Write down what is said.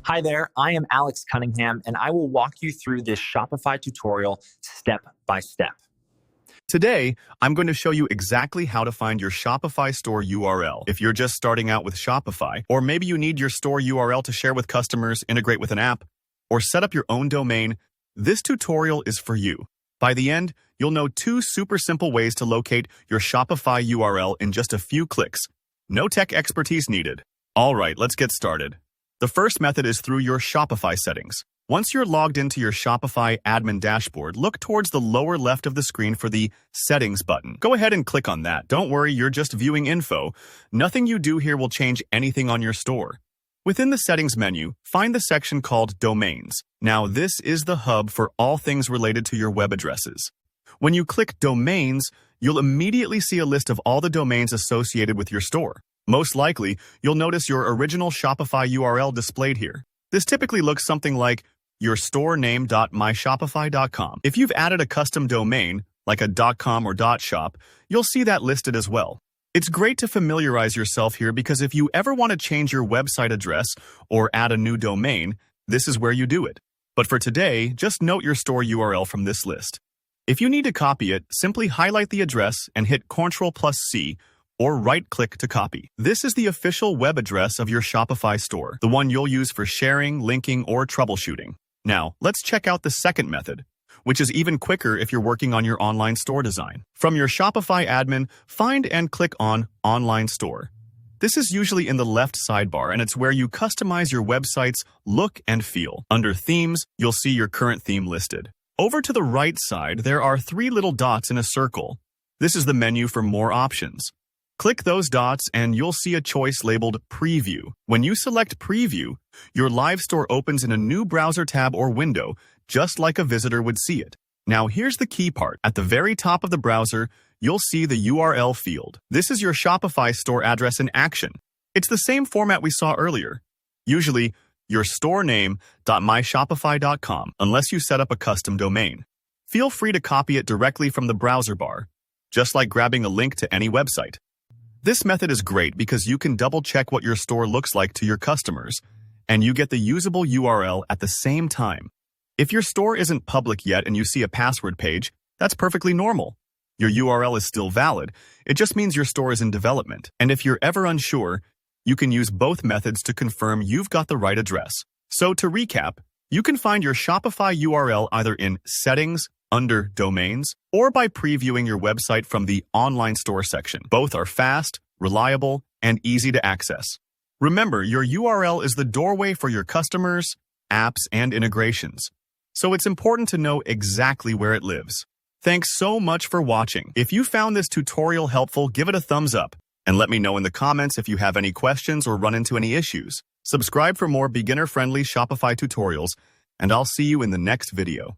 Hi there, I am Alex Cunningham, and I will walk you through this Shopify tutorial step by step. Today, I'm going to show you exactly how to find your Shopify store URL. If you're just starting out with Shopify, or maybe you need your store URL to share with customers, integrate with an app, or set up your own domain, this tutorial is for you. By the end, you'll know 2 super simple ways to locate your Shopify URL in just a few clicks. No tech expertise needed. All right, let's get started. The first method is through your Shopify settings. Once you're logged into your Shopify admin dashboard, look towards the lower left of the screen for the Settings button. Go ahead and click on that. Don't worry, you're just viewing info. Nothing you do here will change anything on your store. Within the Settings menu, find the section called Domains. Now, this is the hub for all things related to your web addresses. When you click Domains, you'll immediately see a list of all the domains associated with your store. Most likely, you'll notice your original Shopify URL displayed here. This typically looks something like your storename.myshopify.com. If you've added a custom domain, like a .com or .shop, you'll see that listed as well. It's great to familiarize yourself here because if you ever want to change your website address or add a new domain, this is where you do it. But for today, just note your store URL from this list. If you need to copy it, simply highlight the address and hit Ctrl+C, or right-click to copy. This is the official web address of your Shopify store, the one you'll use for sharing, linking, or troubleshooting. Now, let's check out the second method, which is even quicker if you're working on your online store design. From your Shopify admin, find and click on Online Store. This is usually in the left sidebar, and it's where you customize your website's look and feel. Under Themes, you'll see your current theme listed. Over to the right side, there are 3 little dots in a circle. This is the menu for more options. Click those dots and you'll see a choice labeled Preview. When you select Preview, your live store opens in a new browser tab or window, just like a visitor would see it. Now here's the key part. At the very top of the browser, you'll see the URL field. This is your Shopify store address in action. It's the same format we saw earlier. Usually, your storename.myshopify.com, unless you set up a custom domain. Feel free to copy it directly from the browser bar, just like grabbing a link to any website. This method is great because you can double-check what your store looks like to your customers, and you get the usable URL at the same time. If your store isn't public yet and you see a password page, that's perfectly normal. Your URL is still valid. It just means your store is in development. And if you're ever unsure, you can use both methods to confirm you've got the right address. So to recap, you can find your Shopify URL either in Settings, under Domains, or by previewing your website from the Online Store section. Both are fast, reliable, and easy to access. Remember, your URL is the doorway for your customers, apps, and integrations. So it's important to know exactly where it lives. Thanks so much for watching. If you found this tutorial helpful, give it a thumbs up, and let me know in the comments if you have any questions or run into any issues. Subscribe for more beginner-friendly Shopify tutorials, and I'll see you in the next video.